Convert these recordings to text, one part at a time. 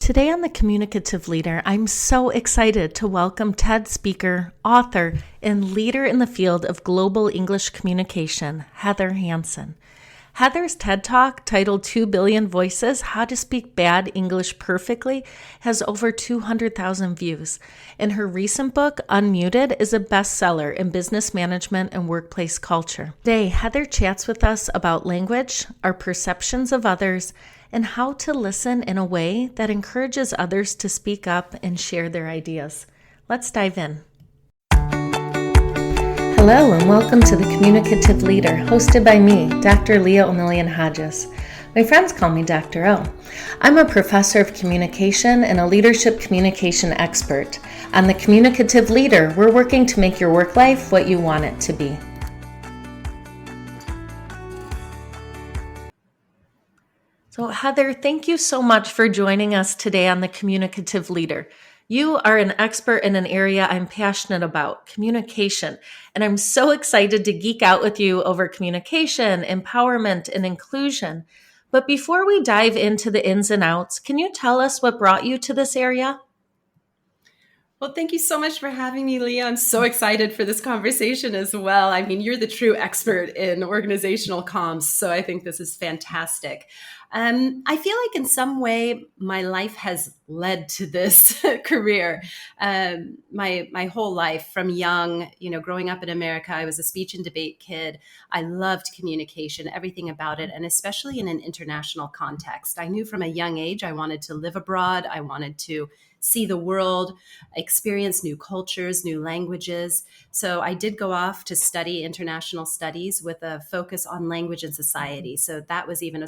Today on The Communicative Leader, I'm so excited to welcome TED speaker, author, and leader in the field of global English communication, Heather Hansen. Heather's TED Talk, titled 2 Billion Voices, How to Speak Bad English Perfectly, has over 200,000 views. And her recent book, Unmuted, is a bestseller in business management and workplace culture. Today, Heather chats with us about language, our perceptions of others, and how to listen in a way that encourages others to speak up and share their ideas. Let's dive in. Hello and welcome to The Communicative Leader, hosted by me, Dr. Leah OH. My friends call me Dr. O. I'm a professor of communication and a leadership communication expert. On The Communicative Leader, we're working to make your work life what you want it to be. So Heather, thank you so much for joining us today on The Communicative Leader. You are an expert in an area I'm passionate about, communication, and I'm so excited to geek out with you over communication, empowerment, and inclusion. But before we dive into the ins and outs, can you tell us what brought you to this area? Well, thank you so much for having me, Leah. I'm so excited for this conversation as well. I mean, you're the true expert in organizational comms, so I think this is fantastic. I feel like in some way my life has led to this career. My whole life from young, growing up in America, I was a speech and debate kid. I loved communication, everything about it, and especially in an international context. I knew from a young age I wanted to live abroad. I wanted to see the world, experience new cultures, new languages. So I did go off to study international studies with a focus on language and society. So that was even a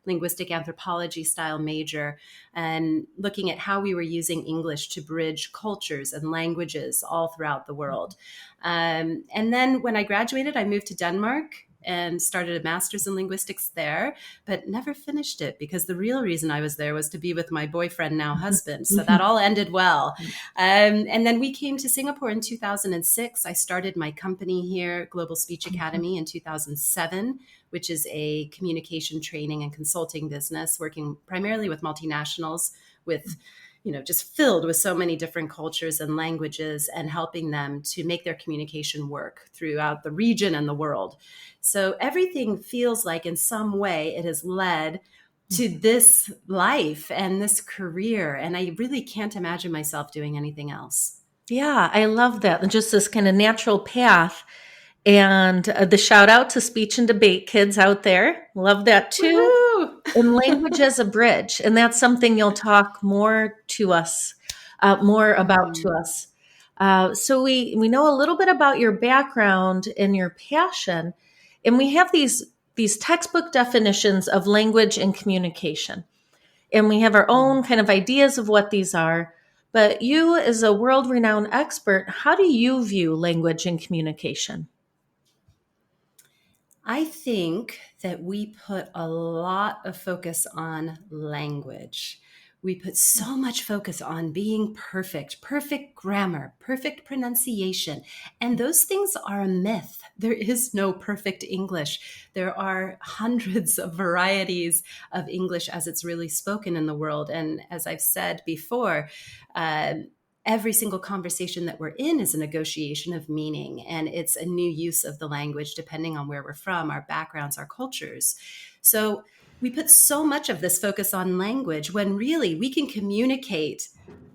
linguistic anthropology style major, and looking at how we were using English to bridge cultures and languages all throughout the world. And then when I graduated, I moved to Denmark and started a master's in linguistics there, but never finished it because the real reason I was there was to be with my boyfriend, now husband. So that all ended well. And then we came to Singapore in 2006. I started my company here, Global Speech Academy, in 2007, which is a communication training and consulting business working primarily with multinationals with just filled with so many different cultures and languages, and helping them to make their communication work throughout the region and the world. So everything feels like in some way it has led to this life and this career. And I really can't imagine myself doing anything else. Yeah, I love that. And just this kind of natural path. And the shout out to speech and debate kids out there. Love that too. And language as a bridge. And that's something you'll talk more about to us. So we know a little bit about your background and your passion. And we have these textbook definitions of language and communication. And we have our own kind of ideas of what these are. But you, as a world-renowned expert, how do you view language and communication? I think that we put a lot of focus on language. We put so much focus on being perfect grammar, perfect pronunciation. And those things are a myth. There is no perfect English. There are hundreds of varieties of English as it's really spoken in the world. And as I've said before, every single conversation that we're in is a negotiation of meaning, and it's a new use of the language depending on where we're from, our backgrounds, our cultures. So we put so much of this focus on language when really we can communicate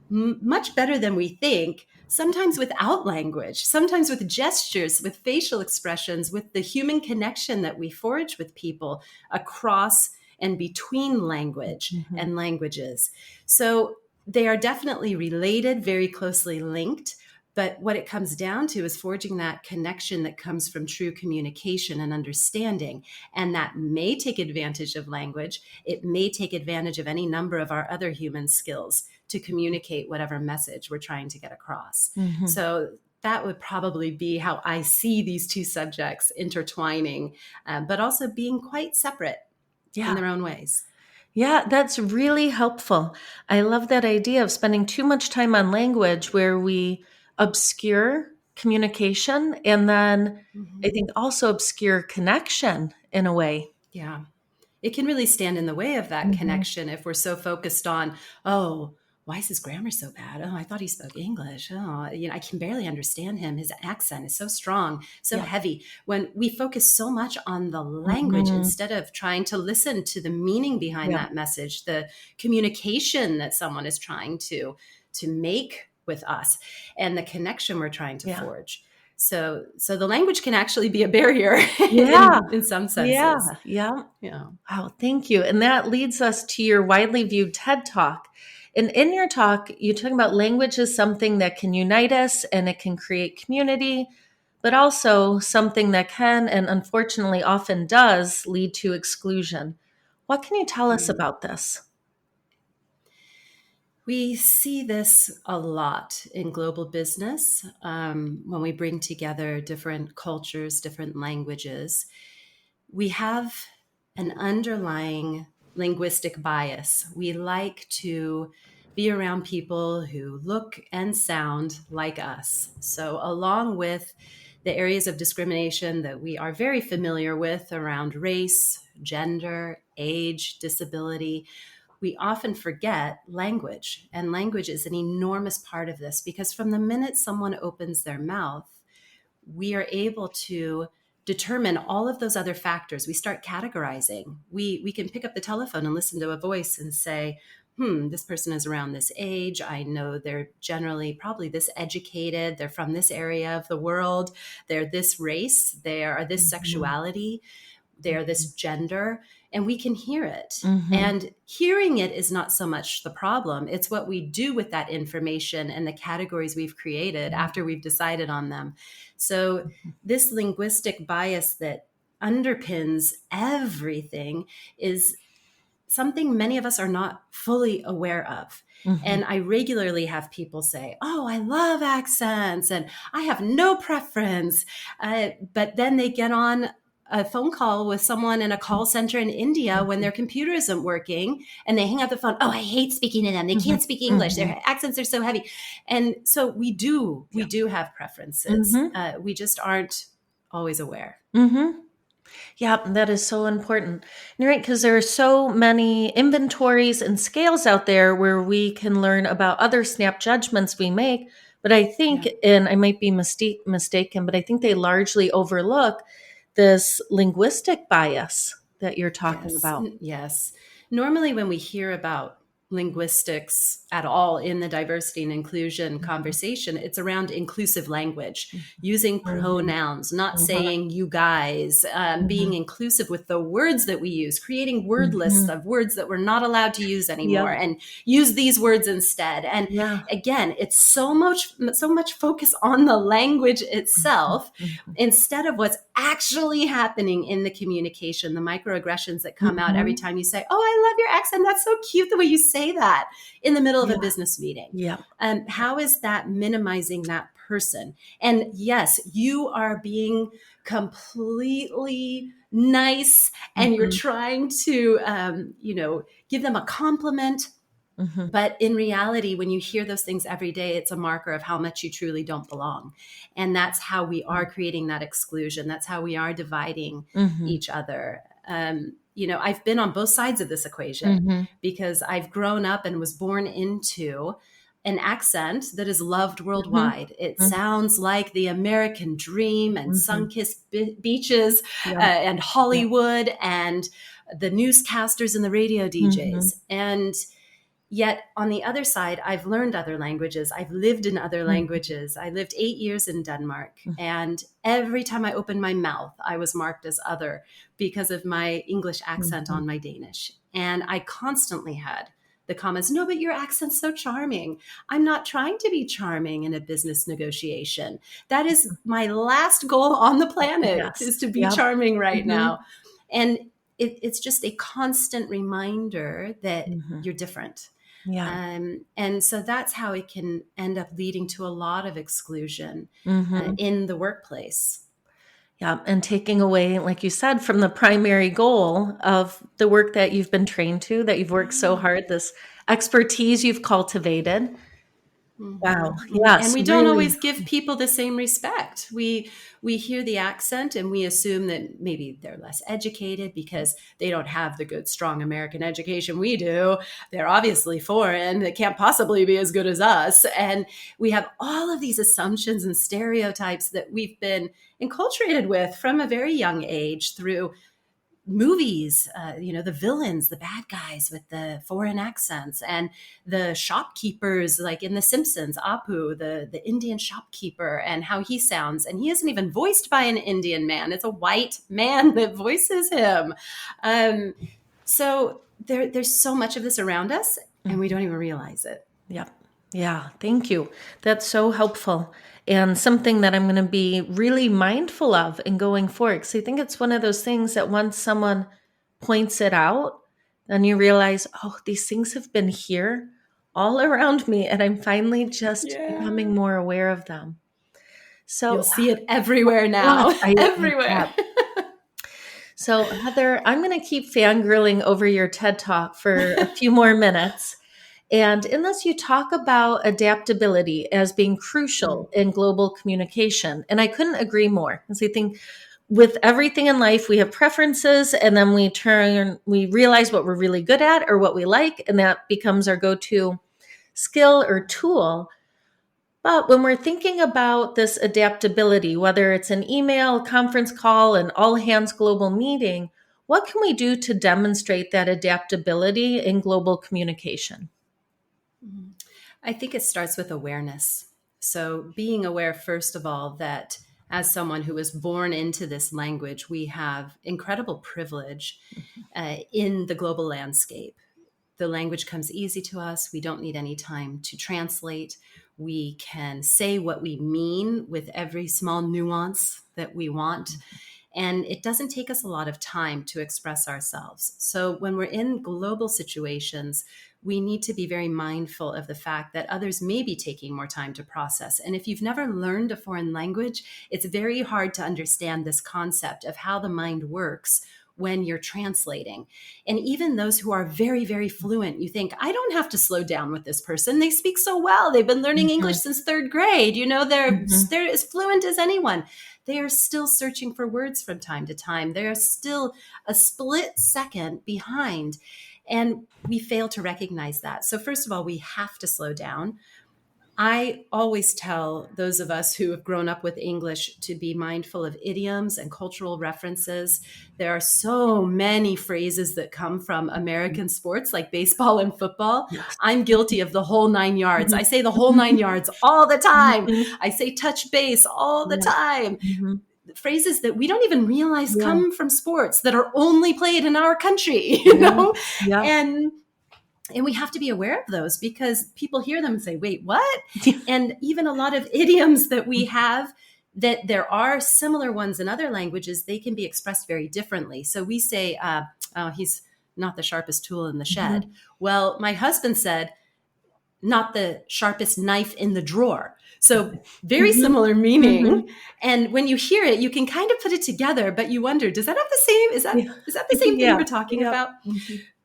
much better than we think, sometimes without language, sometimes with gestures, with facial expressions, with the human connection that we forge with people across and between language and languages. So they are definitely related, very closely linked, but what it comes down to is forging that connection that comes from true communication and understanding. And that may take advantage of language. It may take advantage of any number of our other human skills to communicate whatever message we're trying to get across. So that would probably be how I see these two subjects intertwining, but also being quite separate in their own ways. Yeah, that's really helpful. I love that idea of spending too much time on language where we obscure communication and then I think also obscure connection in a way. Yeah. it can really stand in the way of that connection if we're so focused on, oh, why is his grammar so bad? Oh, I thought he spoke English. Oh, I can barely understand him. His accent is so strong, so heavy. When we focus so much on the language instead of trying to listen to the meaning behind that message, the communication that someone is trying to make with us, and the connection we're trying to forge. So the language can actually be a barrier in some senses. Yeah. Wow, thank you. And that leads us to your widely viewed TED Talk. And in your talk, you talk about language as something that can unite us and it can create community, but also something that can, and unfortunately often does, lead to exclusion. What can you tell us about this? We see this a lot in global business when we bring together different cultures, different languages. We have an underlying linguistic bias. We like to be around people who look and sound like us. So, along with the areas of discrimination that we are very familiar with around race, gender, age, disability, we often forget language. And language is an enormous part of this because from the minute someone opens their mouth, we are able to determine all of those other factors. We start categorizing. We can pick up the telephone and listen to a voice and say, this person is around this age. I know they're generally probably this educated. They're from this area of the world. They're this race. They are this sexuality. They're this gender. And we can hear it. And hearing it is not so much the problem. It's what we do with that information and the categories we've created after we've decided on them. So this linguistic bias that underpins everything is something many of us are not fully aware of. And I regularly have people say, oh, I love accents and I have no preference. But then they get on a phone call with someone in a call center in India when their computer isn't working and they hang up the phone. Oh, I hate speaking to them. They can't speak English. Their accents are so heavy. And so we do have preferences. We just aren't always aware. Yeah, that is so important. You're right, because there are so many inventories and scales out there where we can learn about other snap judgments we make. But I think, and I might be mistaken, but I think they largely overlook this linguistic bias that you're talking about. Yes. Normally, when we hear about linguistics at all in the diversity and inclusion conversation, it's around inclusive language, using pronouns, not saying you guys, being inclusive with the words that we use, creating word lists of words that we're not allowed to use anymore and use these words instead. And again, it's so much focus on the language itself instead of what's actually happening in the communication, the microaggressions that come out every time you say, oh, I love your accent. That's so cute the way you say that in the middle of a business meeting. How is that minimizing that person? And yes, you are being completely nice and you're trying to, give them a compliment. But in reality, when you hear those things every day, it's a marker of how much you truly don't belong. And that's how we are creating that exclusion. That's how we are dividing each other. I've been on both sides of this equation because I've grown up and was born into an accent that is loved worldwide. It sounds like the American dream and sun-kissed beaches and Hollywood and the newscasters and the radio DJs. And yet on the other side, I've learned other languages. I've lived in other languages. I lived 8 years in Denmark. And every time I opened my mouth, I was marked as other because of my English accent on my Danish. And I constantly had the comments, no, but your accent's so charming. I'm not trying to be charming in a business negotiation. That is my last goal on the planet is to be charming right now. And it's just a constant reminder that you're different. And so that's how it can end up leading to a lot of exclusion in the workplace. Yeah, and taking away, like you said, from the primary goal of the work that you've been trained to, that you've worked so hard, this expertise you've cultivated. Wow. And Yes, we don't really. always give people the same respect. We hear the accent and we assume that maybe they're less educated because they don't have the good, strong American education we do. They're obviously foreign. They can't possibly be as good as us. And we have all of these assumptions and stereotypes that we've been enculturated with from a very young age through movies, the villains, the bad guys with the foreign accents, and the shopkeepers, like in The Simpsons, Apu, the Indian shopkeeper, and how he sounds. And he isn't even voiced by an Indian man, it's a white man that voices him. So there's so much of this around us, and we don't even realize it. Yep. Yeah. Thank you. That's so helpful and something that I'm going to be really mindful of in going forward. Because I think it's one of those things that once someone points it out, then you realize, oh, these things have been here all around me, and I'm finally just becoming more aware of them. You'll So, see it everywhere gosh, now. I Everywhere. yeah. So, Heather, I'm going to keep fangirling over your TED Talk for a few more minutes. And in this, you talk about adaptability as being crucial in global communication. And I couldn't agree more. Because I think with everything in life, we have preferences, and then we realize what we're really good at or what we like, and that becomes our go-to skill or tool. But when we're thinking about this adaptability, whether it's an email, conference call, an all hands global meeting, what can we do to demonstrate that adaptability in global communication? I think it starts with awareness. So, being aware, first of all, that as someone who was born into this language, we have incredible privilege in the global landscape. The language comes easy to us. We don't need any time to translate. We can say what we mean with every small nuance that we want. And it doesn't take us a lot of time to express ourselves. So when we're in global situations, we need to be very mindful of the fact that others may be taking more time to process. And if you've never learned a foreign language, it's very hard to understand this concept of how the mind works when you're translating. And even those who are very, very fluent, you think, I don't have to slow down with this person. They speak so well. They've been learning English since third grade. They're as fluent as anyone. They are still searching for words from time to time. They are still a split second behind. And we fail to recognize that. So first of all, we have to slow down. I always tell those of us who have grown up with English to be mindful of idioms and cultural references. There are so many phrases that come from American sports like baseball and football. Yes. I'm guilty of the whole 9 yards. I say the whole 9 yards all the time. I say touch base all the time. Phrases that we don't even realize come from sports that are only played in our country, Yeah. And we have to be aware of those because people hear them and say, wait, what? And even a lot of idioms that we have, that there are similar ones in other languages, they can be expressed very differently. So we say, he's not the sharpest tool in the shed. Well, my husband said, not the sharpest knife in the drawer. So very similar meaning. And when you hear it, you can kind of put it together, but you wonder, does that have the same? Is that the same thing we're talking about?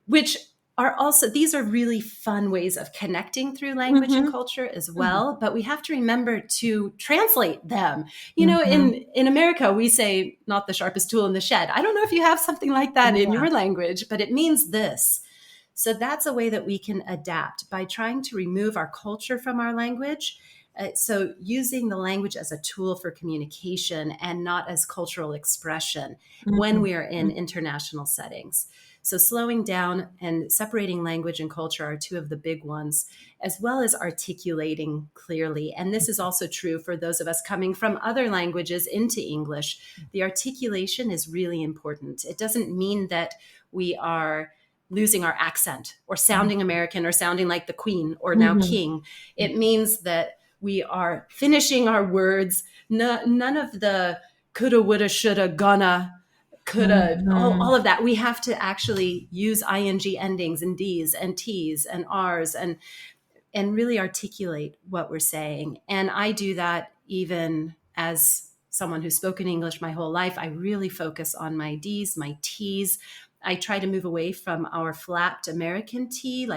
Which are also, these are really fun ways of connecting through language and culture as well. But we have to remember to translate them. In America, we say not the sharpest tool in the shed. I don't know if you have something like that in your language, but it means this. So that's a way that we can adapt by trying to remove our culture from our language. So using the language as a tool for communication and not as cultural expression when we are in international settings. So slowing down and separating language and culture are two of the big ones, as well as articulating clearly. And this is also true for those of us coming from other languages into English. The articulation is really important. It doesn't mean that we are losing our accent or sounding American or sounding like the Queen or now King. It means that we are finishing our words. None of the coulda, woulda, shoulda, gonna, coulda, all of that. We have to actually use ing endings and Ds and Ts and Rs and really articulate what we're saying. And I do that even as someone who's spoken English my whole life. I really focus on my Ds, my Ts. I try to move away from our flapped American T,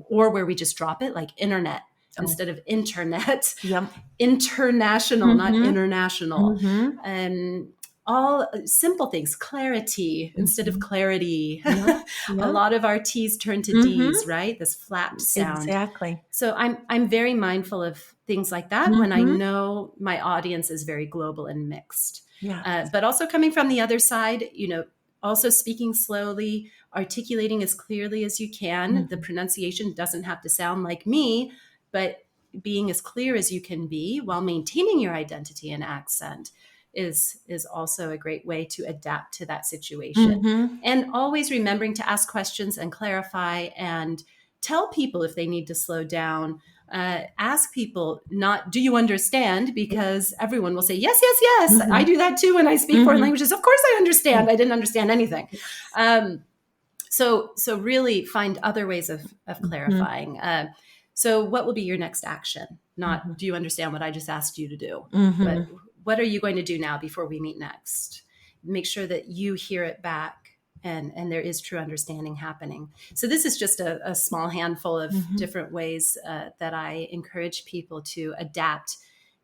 or where we just drop it, like internet. instead of internet. Yep. International, not international. Mm-hmm. All simple things, clarity instead of clarity. Yep. A Yep. lot of our T's turn to D's, right? This flapped sound. Exactly. So I'm very mindful of things like that when I know my audience is very global and mixed. Yeah. But also coming from the other side, also speaking slowly, articulating as clearly as you can. The pronunciation doesn't have to sound like me, but being as clear as you can be while maintaining your identity and accent is also a great way to adapt to that situation. And always remembering to ask questions and clarify and tell people if they need to slow down. Ask people, not do you understand, because everyone will say yes, yes, yes. I do that too when I speak foreign languages. Of course I understand. I didn't understand anything. So really find other ways of clarifying. So what will be your next action? Not do you understand what I just asked you to do, but what are you going to do now before we meet next? Make sure that you hear it back and there is true understanding happening. So this is just a small handful of different ways that I encourage people to adapt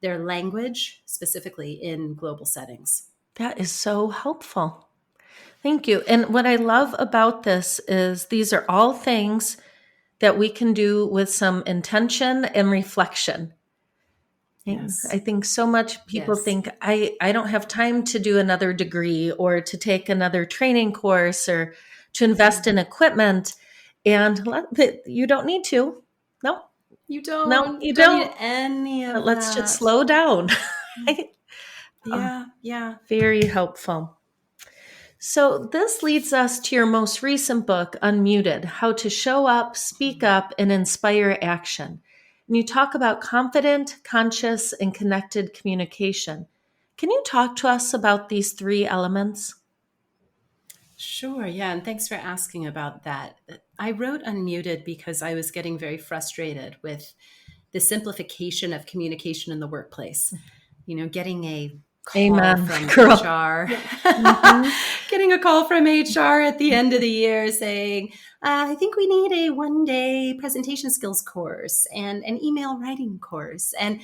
their language, specifically in global settings. That is so helpful. Thank you. And what I love about this is these are all things that we can do with some intention and reflection. Yes. I think so much people think I don't have time to do another degree or to take another training course or to invest in equipment. And you don't need to. No, you don't. No, you don't don't need any of but let's that. just slow down. Yeah. Very helpful. So this leads us to your most recent book, Unmuted: How to Show Up, Speak Up, and Inspire Action. And you talk about confident, conscious, and connected communication. Can you talk to us about these three elements? Sure. Yeah. And thanks for asking about that. I wrote Unmuted because I was getting very frustrated with the simplification of communication in the workplace. Getting a call Amen, from girl. HR, getting a call from HR at the end of the year saying, I think we need a 1-day presentation skills course and an email writing course. And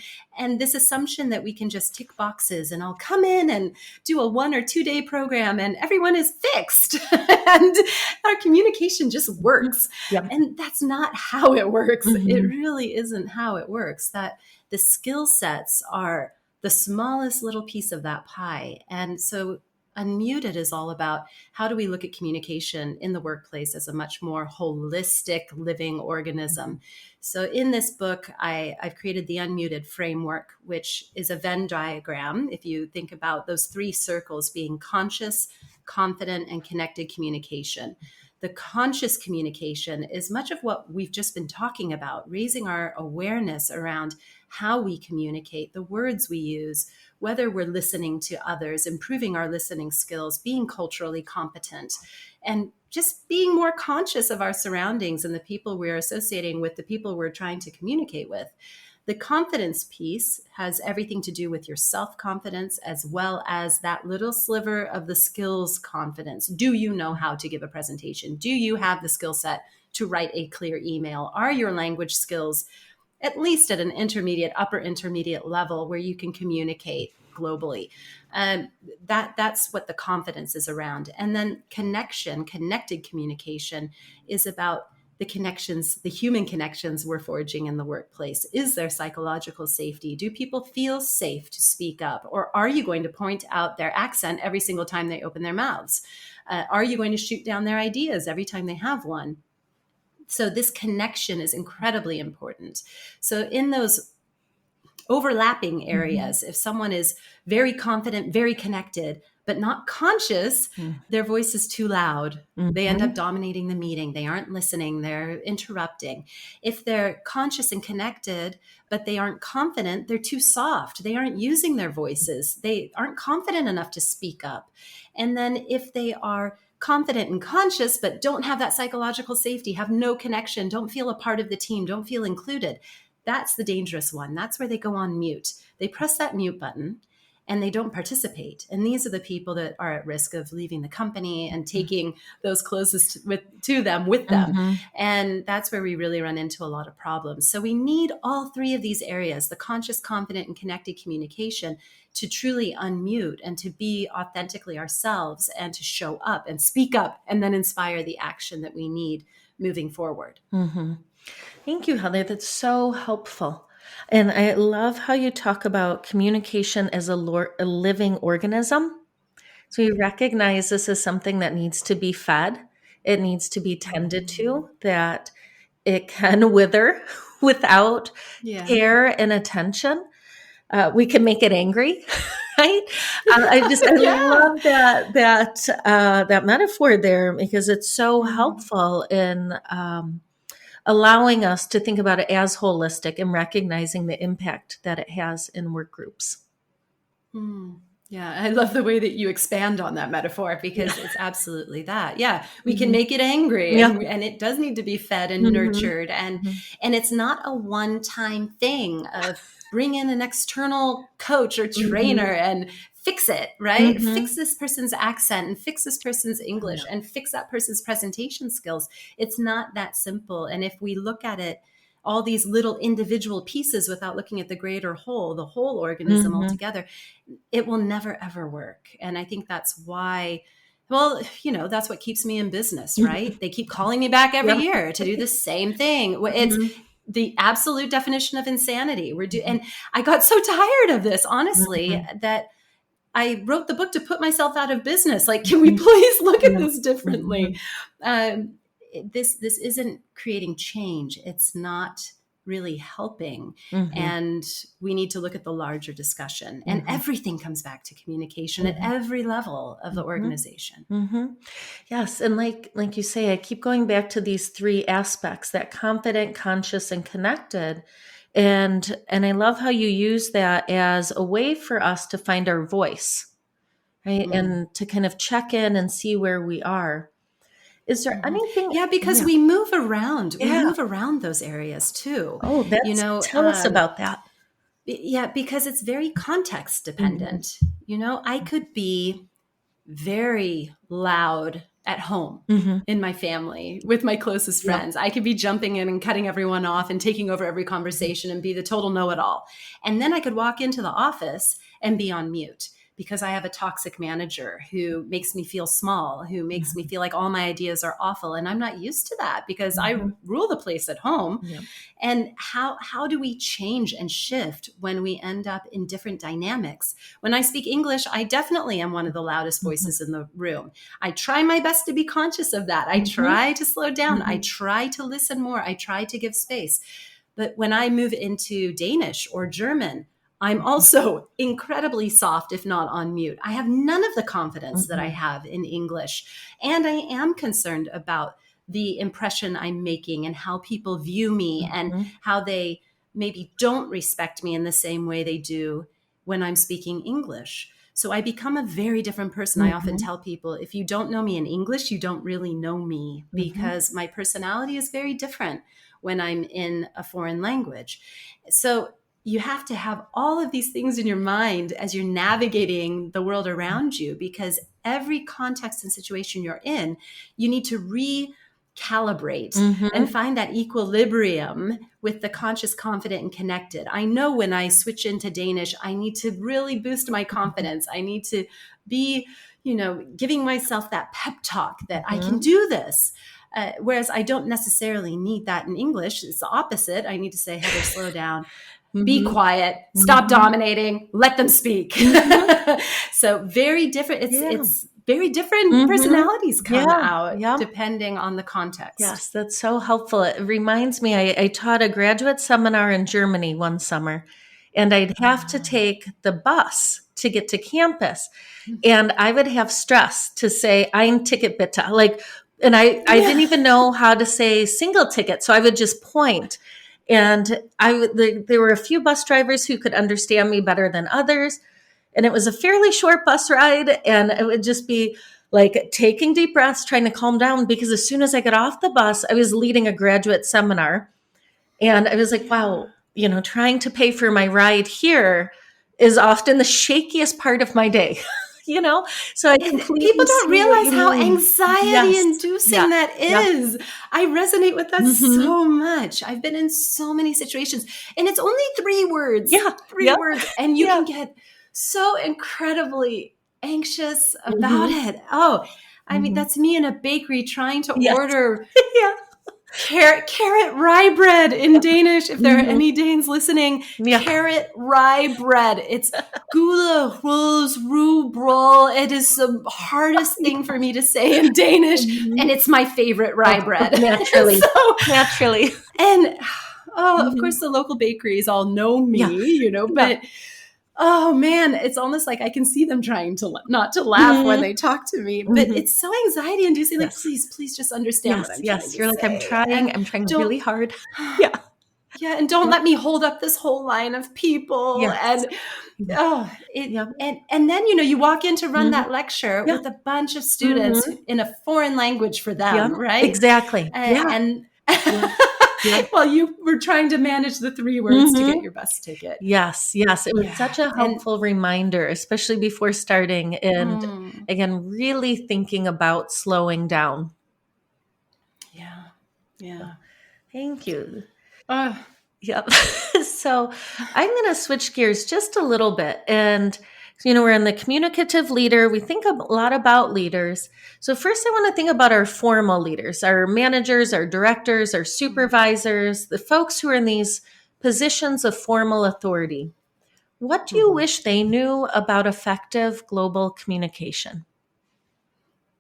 this assumption that we can just tick boxes and I'll come in and do a 1 or 2 day program and everyone is fixed and our communication just works. Yep. And that's not how it works. It really isn't how it works. That the skill sets are the smallest little piece of that pie. And so Unmuted is all about how do we look at communication in the workplace as a much more holistic living organism. So in this book, I've created the Unmuted framework, which is a Venn diagram. If you think about those 3 circles being conscious, confident, and connected communication. The conscious communication is much of what we've just been talking about, raising our awareness around how we communicate, the words we use, whether we're listening to others, improving our listening skills, being culturally competent, and just being more conscious of our surroundings and the people we're associating with, the people we're trying to communicate with. The confidence piece has everything to do with your self-confidence as well as that little sliver of the skills confidence. Do you know how to give a presentation? Do you have the skill set to write a clear email? Are your language skills at least at an intermediate, upper intermediate level where you can communicate globally? That's what the confidence is around. And then connected communication is about the connections, the human connections we're forging in the workplace. Is there psychological safety? Do people feel safe to speak up? Or are you going to point out their accent every single time they open their mouths? Are you going to shoot down their ideas every time they have one? So this connection is incredibly important. So in those overlapping areas, if someone is very confident, very connected, but not conscious, their voice is too loud. They end up dominating the meeting. They aren't listening. They're interrupting. If they're conscious and connected, but they aren't confident, they're too soft. They aren't using their voices. They aren't confident enough to speak up. And then if they are confident and conscious, but don't have that psychological safety, have no connection, don't feel a part of the team, don't feel included, that's the dangerous one. That's where they go on mute. They press that mute button and they don't participate. And these are the people that are at risk of leaving the company and taking those closest to them with them. Mm-hmm. And that's where we really run into a lot of problems. So we need all three of these areas, the conscious, confident, and connected communication, to truly unmute and to be authentically ourselves and to show up and speak up and then inspire the action that we need moving forward. Mm-hmm. Thank you, Heather. That's so helpful. And I love how you talk about communication as a living organism. So you recognize this as something that needs to be fed. It needs to be tended to, that it can wither without care and attention. We can make it angry, right? I love that metaphor there, because it's so helpful in allowing us to think about it as holistic and recognizing the impact that it has in work groups. Yeah, I love the way that you expand on that metaphor, because it's absolutely that. Yeah, we can make it angry, and it does need to be fed and nurtured. And it's not a one-time thing of bring in an external coach or trainer and fix it, right? Fix this person's accent and fix this person's English and fix that person's presentation skills. It's not that simple. And if we look at it, all these little individual pieces without looking at the greater whole, the whole organism altogether, it will never, ever work. And I think that's why, well, that's what keeps me in business, right? They keep calling me back every year to do the same thing. It's the absolute definition of insanity. And I got so tired of this, honestly, that I wrote the book to put myself out of business. Like, can we please look at this differently? This isn't creating change. It's not really helping. And we need to look at the larger discussion. And everything comes back to communication at every level of the organization. Yes. And like you say, I keep going back to these three aspects: that confident, conscious, and connected. And I love how you use that as a way for us to find our voice, right? And to kind of check in and see where we are. Is there anything? Yeah, because we move around. We move around those areas too. Oh, tell us about that. Yeah, because it's very context dependent. I could be very loud at home in my family with my closest friends. I could be jumping in and cutting everyone off and taking over every conversation and be the total know-it-all. And then I could walk into the office and be on mute, because I have a toxic manager who makes me feel small, who makes me feel like all my ideas are awful. And I'm not used to that, because I rule the place at home. And how do we change and shift when we end up in different dynamics? When I speak English, I definitely am one of the loudest voices in the room. I try my best to be conscious of that. I try to slow down. I try to listen more. I try to give space. But when I move into Danish or German, I'm also incredibly soft, if not on mute. I have none of the confidence that I have in English. And I am concerned about the impression I'm making and how people view me and how they maybe don't respect me in the same way they do when I'm speaking English. So I become a very different person. I often tell people, if you don't know me in English, you don't really know me, because my personality is very different when I'm in a foreign language. So you have to have all of these things in your mind as you're navigating the world around you, because every context and situation you're in, you need to recalibrate and find that equilibrium with the conscious, confident, and connected. I know when I switch into Danish, I need to really boost my confidence. I need to be, giving myself that pep talk that I can do this. Whereas I don't necessarily need that in English. It's the opposite. I need to say, Heather, slow down. Be quiet, stop dominating, let them speak. So very different. It's very different personalities come out depending on the context. Yes, that's so helpful. It reminds me, I taught a graduate seminar in Germany one summer, and I'd have to take the bus to get to campus. And I would have stress to say, ein Ticket bitte. And I didn't even know how to say single ticket. So I would just point. And there were a few bus drivers who could understand me better than others. And it was a fairly short bus ride. And it would just be like taking deep breaths, trying to calm down, because as soon as I got off the bus, I was leading a graduate seminar. And I was like, wow, trying to pay for my ride here is often the shakiest part of my day. So I And completely people don't see what realize you how mean. anxiety Yes. inducing Yeah. that Yeah. is. I resonate with that Mm-hmm. so much. I've been in so many situations, and it's only 3 words, Yeah. three Yeah. words, and you Yeah. can get so incredibly anxious about Mm-hmm. it. Oh, I mean, Mm-hmm. that's me in a bakery trying to Yes. order Yeah. carrot rye bread in Danish. If there are Mm-hmm. any Danes listening, Yeah. carrot rye bread. It's gula rose rubrol. It is the hardest thing for me to say in Danish, Mm-hmm. and it's my favorite rye bread. Naturally. So, Naturally. and of Mm-hmm. course, the local bakeries all know Yeah. me, Yeah. but oh man, it's almost like I can see them trying to not to laugh when Mm-hmm. they talk to me, but Mm-hmm. it's so anxiety inducing. Like, Yes. please just understand what Yes. I'm trying Yes. to You're like, say, and I'm trying don't really hard. Yeah. yeah, and don't Yep. let me hold up this whole line of people. Yes. And oh, it Yep. and then you walk in to run Mm-hmm. that lecture Yeah. with a bunch of students Mm-hmm. in a foreign language for Yeah. them, right? Exactly. Yeah. And Yeah. Yeah. well, you were trying to manage the 3 words to get Mm-hmm. your bus ticket. Yes. Yes. It was Yeah, such a and helpful reminder, especially before starting. And mm, again, really thinking about slowing down. yeah, yeah. Thank you. Uh, Yep. So I'm going to switch gears just a little bit. And, we're in the communicative leader. We think a lot about leaders. So first I want to think about our formal leaders, our managers, our directors, our supervisors, the folks who are in these positions of formal authority. What do you mhm. wish they knew about effective global communication?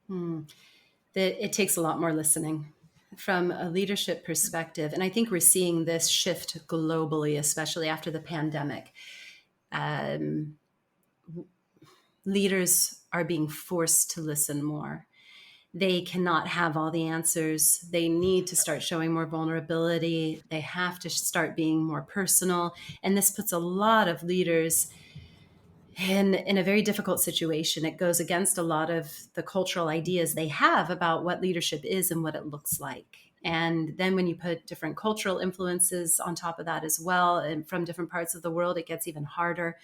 That it takes a lot more listening from a leadership perspective. And I think we're seeing this shift globally, especially after the pandemic. Um, Leaders are being forced to listen more. They cannot have all the answers. They need to start showing more vulnerability. They have to start being more personal. And this puts a lot of leaders in a very difficult situation. It goes against a lot of the cultural ideas they have about what leadership is and what it looks like. And then when you put different cultural influences on top of that as well, and from different parts of the world, it gets even harder.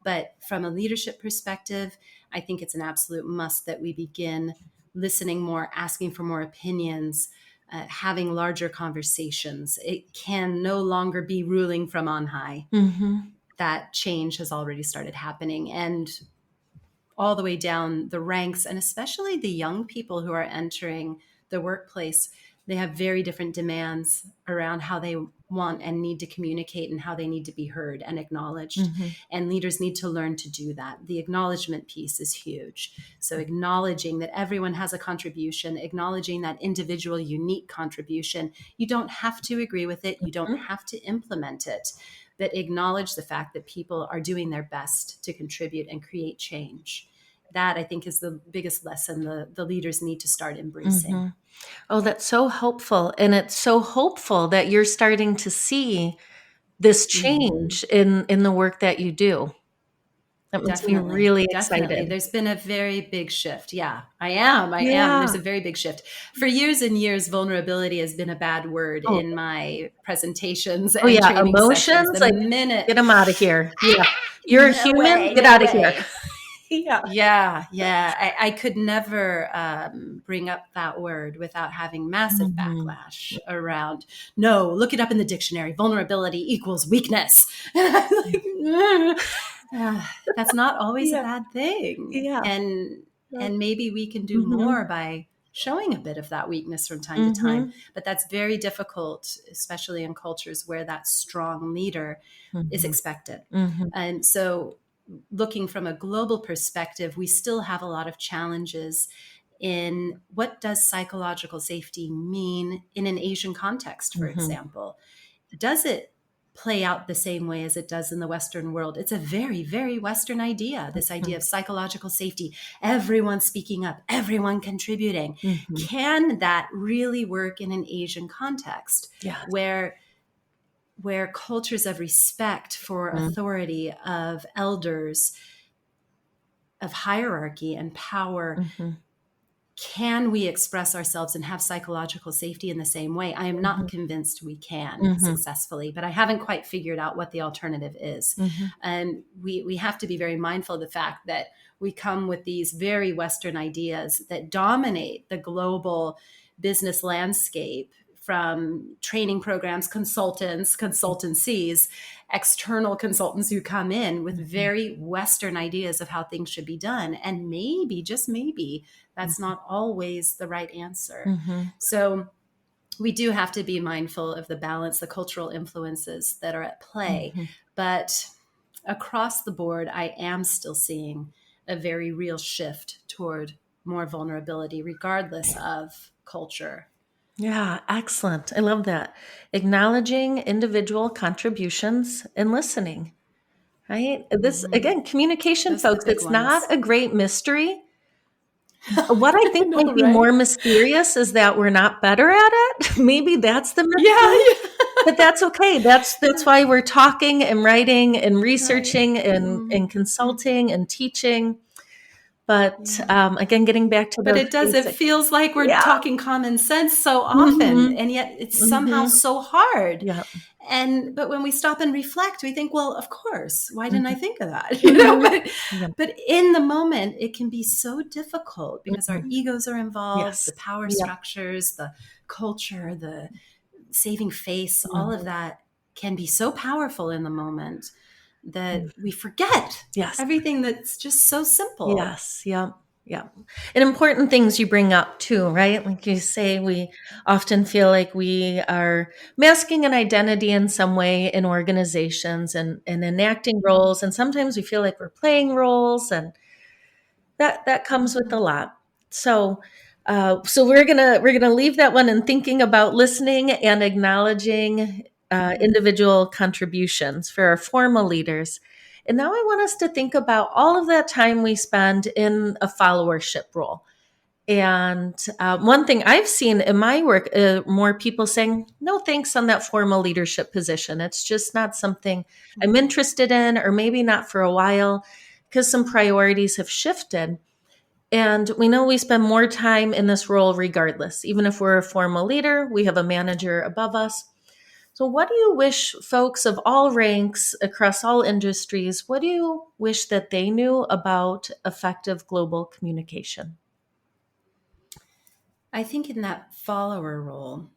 But from a leadership perspective, I think it's an absolute must that we begin listening more, asking for more opinions, having larger conversations. It can no longer be ruling from on high. Mm-hmm. That change has already started happening, and all the way down the ranks, and especially the young people who are entering the workplace, they have very different demands around how they want and need to communicate and how they need to be heard and acknowledged. Mm-hmm. And leaders need to learn to do that. The acknowledgement piece is huge. So acknowledging that everyone has a contribution, acknowledging that individual unique contribution. You don't have to agree with it. You don't have to implement it, but acknowledge the fact that people are doing their best to contribute and create change. That, I think, is the biggest lesson the leaders need to start embracing. Mm-hmm. Oh, that's so helpful. And it's so hopeful that you're starting to see this Mm-hmm. change in the work that you do. That makes me Definitely. really Definitely. excited. There's been a very big shift. Yeah, I am. I am. There's Yeah. a very big shift. For years and years, vulnerability has been a bad word Oh, in my presentations oh and yeah. training sessions. Emotions, The like, minute, get them out of here. Yeah. You're a no human. way, Get no out of here. way. Yeah. Yeah, yeah. I could never bring up that word without having massive Mhm. backlash around. No, look it up in the dictionary. Vulnerability equals weakness. And I'm like, that's not always a Yeah. bad thing. Yeah. And maybe we can do more Mhm. by showing a bit of that weakness from time to time. Mhm. But that's very difficult, especially in cultures where that strong leader is Mhm. expected. Mhm. And so looking from a global perspective, we still have a lot of challenges in what does psychological safety mean in an Asian context, for Mhm. example? Does it play out the same way as it does in the Western world? It's a very, very Western idea, this idea of psychological safety, everyone speaking up, everyone contributing. Mhm. Can that really work in an Asian context Yes. where cultures of respect for Mhm. authority, of elders, of hierarchy and power Mhm. can we express ourselves and have psychological safety in the same way? I am not convinced we can successfully, but I haven't quite figured out what the alternative is. And we have to be very mindful of the fact that we come with these very Western ideas that dominate the global business landscape, from training programs, consultants, consultancies, external consultants who come in with very Western ideas of how things should be done. And maybe, just maybe, that's not always the right answer. So we do have to be mindful of the balance, the cultural influences that are at play. But across the board, I am still seeing a very real shift toward more vulnerability, regardless of culture. Yeah, excellent. I love that. Acknowledging individual contributions and listening, right? This, again, communication, Those are the folks, big it's ones. not a great mystery. What I think know, might be right? more mysterious is that we're not better at it. Maybe that's the mystery. Yeah. But that's okay. That's why we're talking and writing and researching and consulting and teaching. But again, getting back to But those it does, it basic, feels like we're talking common sense so often, and yet it's somehow so hard. Yeah. But when we stop and reflect, we think, well, of course, why didn't I think of that? You know, but in the moment, it can be so difficult because our egos are involved, Yes. the power structures, the culture, the saving face, all of that can be so powerful in the moment that we forget everything that's just so simple. Yes. Yeah. Yeah. And important things you bring up too, right? Like you say, we often feel like we are masking an identity in some way in organizations and enacting roles. And sometimes we feel like we're playing roles, and that comes with a lot. So we're gonna leave that one and thinking about listening and acknowledging individual contributions for our formal leaders. And now I want us to think about all of that time we spend in a followership role. And one thing I've seen in my work, more people saying, no thanks on that formal leadership position. It's just not something I'm interested in, or maybe not for a while, because some priorities have shifted. And we know we spend more time in this role regardless. Even if we're a formal leader, we have a manager above us. So what do you wish folks of all ranks across all industries, what do you wish that they knew about effective global communication? I think in that follower role,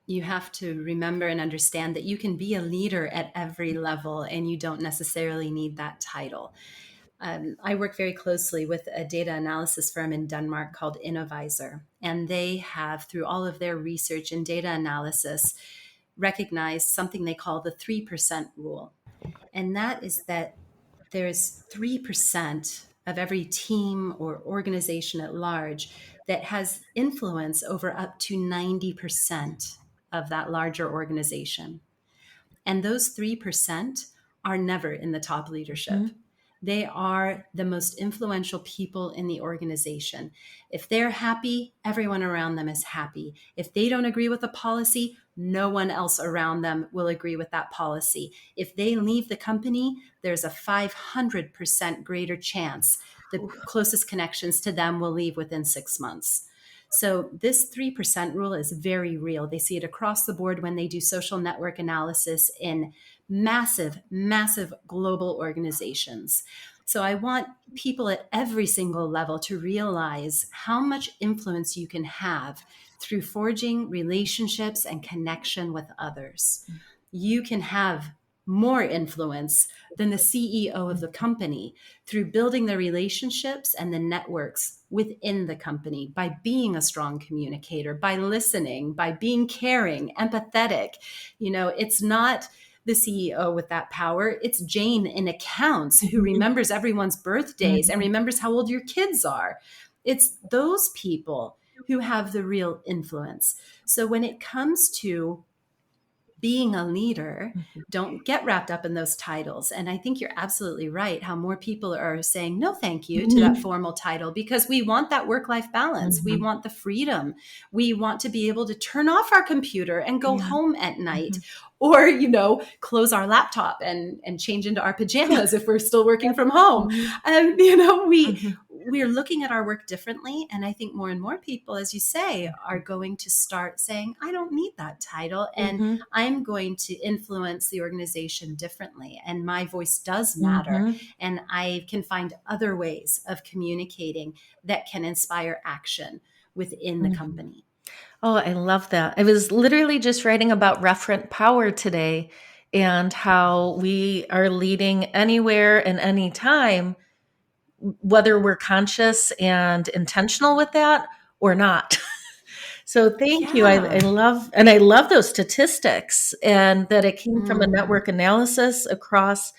you have to remember and understand that you can be a leader at every level and you don't necessarily need that title. I work very closely with a data analysis firm in Denmark called Innovisor, and they have, through all of their research and data analysis, recognized something they call the 3% rule. And that is that there's 3% of every team or organization at large that has influence over up to 90% of that larger organization. And those 3% are never in the top leadership. They are the most influential people in the organization. If they're happy, everyone around them is happy. If they don't agree with a policy, no one else around them will agree with that policy. If they leave the company, there's a 500% greater chance the closest connections to them will leave within 6 months. So this 3% rule is very real. They see it across the board when they do social network analysis in massive, massive global organizations. So I want people at every single level to realize how much influence you can have through forging relationships and connection with others. You can have more influence than the CEO of the company through building the relationships and the networks within the company by being a strong communicator, by listening, by being caring, empathetic. You know, it's not the CEO with that power. It's Jane in accounts who remembers everyone's birthdays and remembers how old your kids are. It's those people who have the real influence. So when it comes to being a leader, don't get wrapped up in those titles. And I think you're absolutely right how more people are saying no thank you to that formal title, because we want that work-life balance. We want the freedom. We want to be able to turn off our computer and go home at night, or, you know, close our laptop and change into our pajamas if we're still working from home. You know, we're looking at our work differently. And I think more and more people, as you say, are going to start saying, I don't need that title. And Mm-hmm. I'm going to influence the organization differently. And my voice does matter. Mm-hmm. And I can find other ways of communicating that can inspire action within the company. Oh, I love that. I was literally just writing about referent power today and how we are leading anywhere and anytime, whether we're conscious and intentional with that or not. So thank you. I Yeah. love those statistics and that it came from a Mm. network analysis across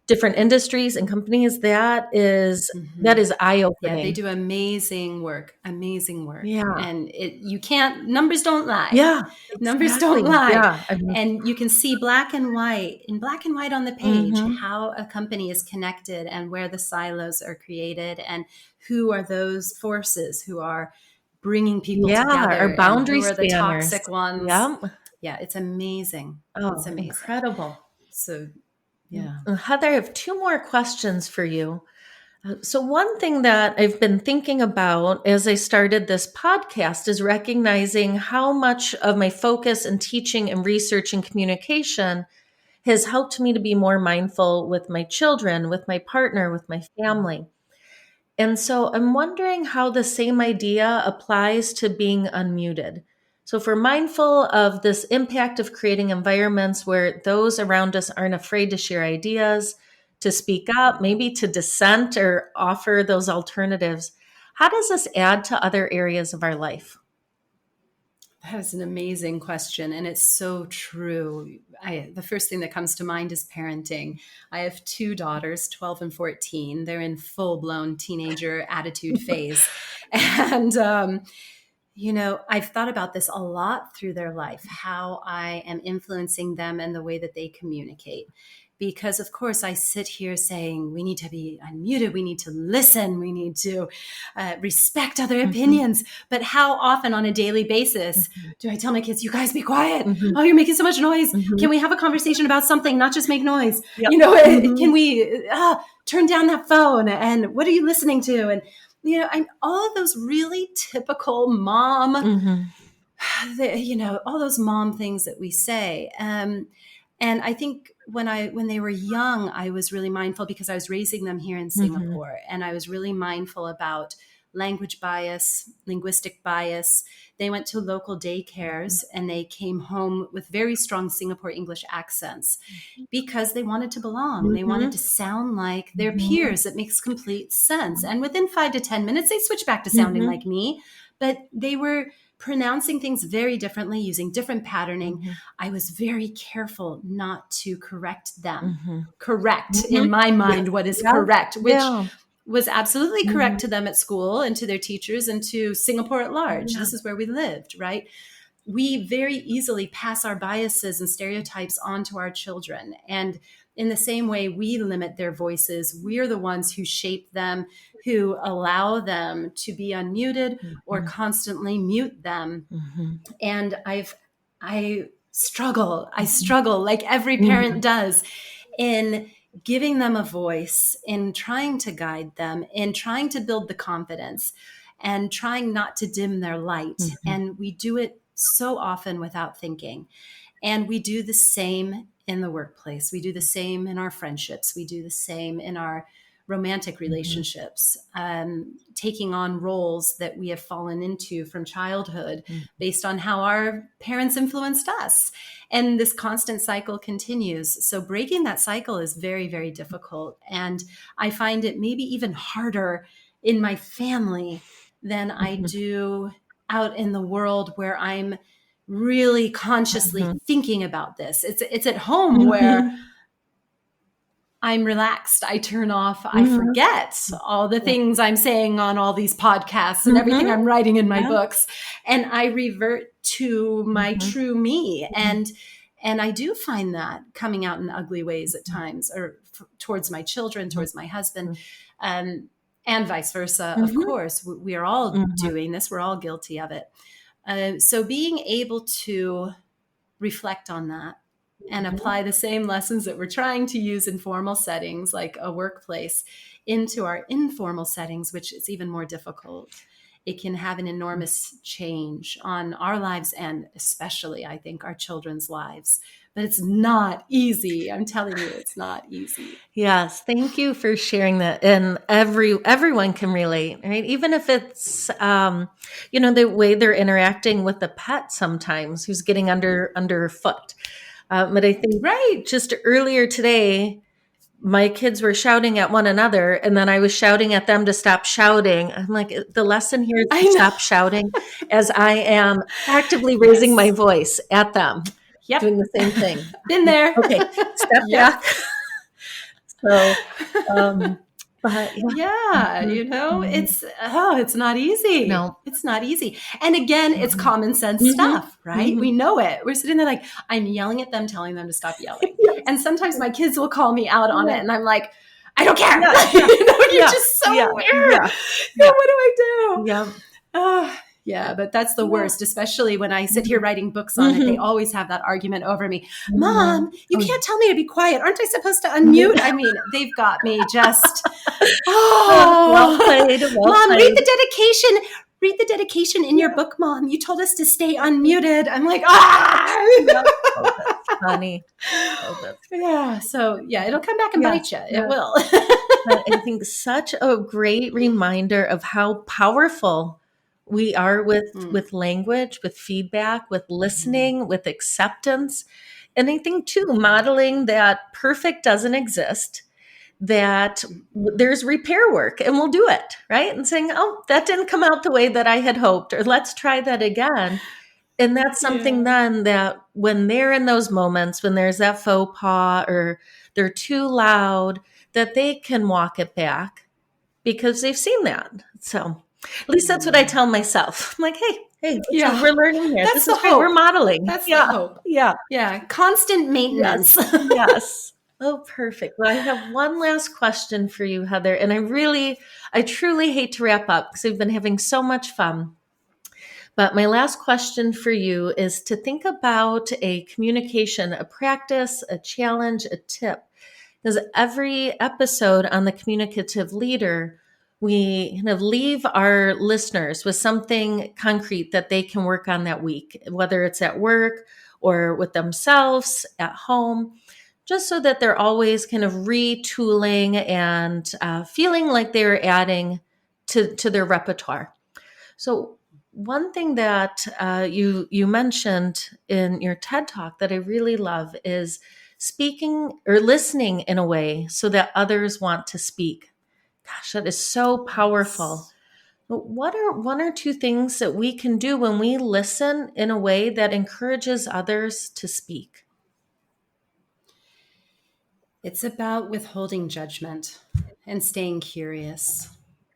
different industries and companies. That is Mhm. eye Yeah, they opening. do amazing work, Yeah. and you can't, numbers don't lie. Yeah, Numbers don't exactly. lie. Yeah. I mean, And you can see in black and white on the page, mhm. how a company is connected and where the silos are created and who are those forces who are bringing people Yeah, our together and who boundary are the spanners. toxic ones. Yep. Yeah, it's amazing. It's Oh, amazing. incredible. So, yeah. Heather, I have two more questions for you. So, one thing that I've been thinking about as I started this podcast is recognizing how much of my focus in teaching and research and communication has helped me to be more mindful with my children, with my partner, with my family. And so I'm wondering how the same idea applies to being unmuted. So, if we're mindful of this impact of creating environments where those around us aren't afraid to share ideas, to speak up, maybe to dissent or offer those alternatives, how does this add to other areas of our life? That is an amazing question, and it's so true. The first thing that comes to mind is parenting. I have two daughters, 12 and 14. They're in full-blown teenager attitude phase. And, I've thought about this a lot through their life, how I am influencing them and the way that they communicate. Because, of course, I sit here saying we need to be unmuted, we need to listen, we need to respect other Mhm, opinions. But how often on a daily basis mhm, do I tell my kids, you guys be quiet? mhm, Oh, you're making so much noise. mhm. Can we have a conversation about something, not just make noise? Yep. Can Mhm, we turn down that phone? And what are you listening to? And I'm all of those really typical mom, mhm, all those mom things that we say. And I think when they were young, I was really mindful because I was raising them here in mhm, Singapore, and I was really mindful about language bias, linguistic bias. They went to local daycares and they came home with very strong Singapore English accents because they wanted to belong. They wanted mhm, to sound like their mhm, peers. It makes complete sense. And within 5 to 10 minutes, they switched back to sounding mhm, like me, but they were pronouncing things very differently, using different patterning. mhm, I was very careful not to correct them. mhm, Correct mhm. in my Yeah, mind what is yeah, correct, which yeah. was absolutely correct Mhm, to them at school and to their teachers and to Singapore at large. yeah. This is where we lived, right? We very easily pass our biases and stereotypes onto our children. And in the same way we limit their voices, we're the ones who shape them, who allow them to be unmuted or Mhm, constantly mute them. mhm, And I mhm, struggle like every parent mhm, does in giving them a voice, in trying to guide them, in trying to build the confidence and trying not to dim their light. mhm, And we do it so often without thinking. And we do the same in the workplace. We do the same in our friendships. We do the same in our romantic mhm, relationships, taking on roles that we have fallen into from childhood mhm, based on how our parents influenced us. And this constant cycle continues. So breaking that cycle is very, very difficult. And I find it maybe even harder in my family than I mhm, do out in the world where I'm really consciously mhm, thinking about this. It's at home where mhm, I'm relaxed. I turn off. I mhm. forget all the Yeah. things I'm saying on all these podcasts and everything Mhm. I'm writing in my Yeah. books, and I revert to my Mhm, true me. mhm, And I do find that coming out in ugly ways at mhm, times, or towards my children, mhm, towards my husband, mhm, um, and vice versa. Of mhm, course, we are all mhm, doing this. We're all guilty of it. So being able to reflect on that and apply the same lessons that we're trying to use in formal settings like a workplace into our informal settings, which is even more difficult. It can have an enormous change on our lives and especially, I think, our children's lives. But it's not easy. I'm telling you, it's not easy. Yes, thank you for sharing that. And everyone can relate, right? Even if it's the way they're interacting with the pet sometimes, who's getting underfoot. But I think Right. just earlier today, my kids were shouting at one another, and then I was shouting at them to stop shouting. I'm like, the lesson here is I to know. stop shouting, as I am actively raising my Yes. voice at them, Yep. doing the same thing. Been there. Okay, step Yep. back. So, but Yeah, it's not easy. No. It's not easy. And again, it's common sense stuff, right? We know it. We're sitting there like, I'm yelling at them, telling them to stop yelling. Yes. And sometimes my kids will call me out on it, and I'm like, I don't care. Yeah. You're just so weird. Yeah. What do I do? Yeah. Yeah, but that's the worst, especially when I sit here writing books on it. They always have that argument over me. Mom, you can't tell me to be quiet. Aren't I supposed to unmute? I mean, they've got me just, Well played. Mom, read the dedication. Read the dedication in your book, Mom. You told us to stay unmuted. I'm like, Oh, that's funny. Yeah, so yeah, it'll come back and bite you. It will. I think such a great reminder of how powerful we are with language, with feedback, with listening, with acceptance. And I think too, modeling that perfect doesn't exist, that there's repair work and we'll do it, right? And saying, oh, that didn't come out the way that I had hoped, or let's try that again. And that's something then that when they're in those moments, when there's that faux pas or they're too loud, that they can walk it back because they've seen that. So at least that's what I tell myself. I'm like, hey, we're learning here. That's this the is great. hope. We're modeling. That's the hope. Yeah. Constant maintenance. Yes. Oh, perfect. Well, I have one last question for you, Heather. And I truly hate to wrap up because we've been having so much fun. But my last question for you is to think about a communication, a practice, a challenge, a tip. Because every episode on the Communicative Leader, we kind of leave our listeners with something concrete that they can work on that week, whether it's at work or with themselves at home, just so that they're always kind of retooling and feeling like they're adding to their repertoire. So one thing that you mentioned in your TED Talk that I really love is speaking or listening in a way so that others want to speak. Gosh, that is so powerful. What are one or two things that we can do when we listen in a way that encourages others to speak? It's about withholding judgment and staying curious,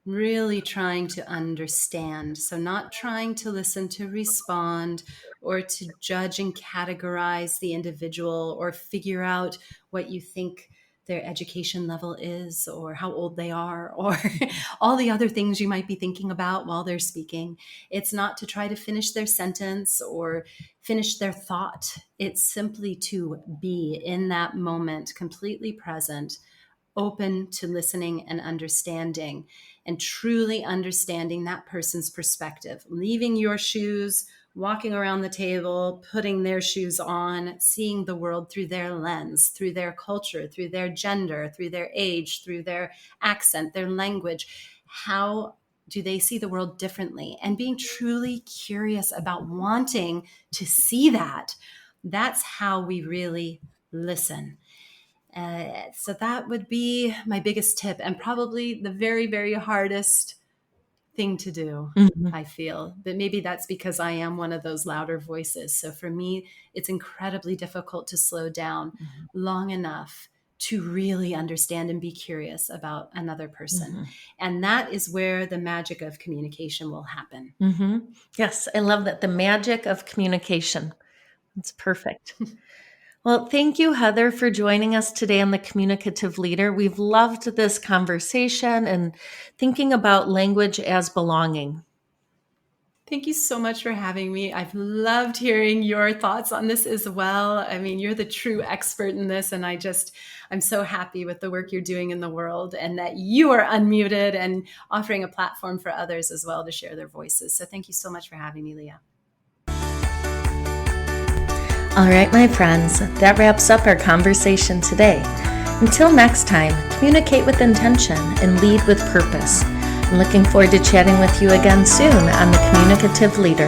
really trying to understand. So, not trying to listen to respond or to judge and categorize the individual or figure out what you think their education level is or how old they are or all the other things you might be thinking about while they're speaking. It's not to try to finish their sentence or finish their thought. It's simply to be in that moment, completely present, open to listening and understanding, and truly understanding that person's perspective, leaving your shoes, walking around the table, putting their shoes on, seeing the world through their lens, through their culture, through their gender, through their age, through their accent, their language. How do they see the world differently? And being truly curious about wanting to see that. That's how we really listen. So that would be my biggest tip and probably the very, very hardest thing to do, I feel. But maybe that's because I am one of those louder voices. So for me, it's incredibly difficult to slow down long enough to really understand and be curious about another person. And that is where the magic of communication will happen. Yes, I love that. The magic of communication. It's perfect. Well, thank you, Heather, for joining us today on the Communicative Leader. We've loved this conversation and thinking about language as belonging. Thank you so much for having me. I've loved hearing your thoughts on this as well. I mean, you're the true expert in this, and I'm so happy with the work you're doing in the world and that you are unmuted and offering a platform for others as well to share their voices. So thank you so much for having me, Leah. All right, my friends, that wraps up our conversation today. Until next time, communicate with intention and lead with purpose. I'm looking forward to chatting with you again soon on the Communicative Leader.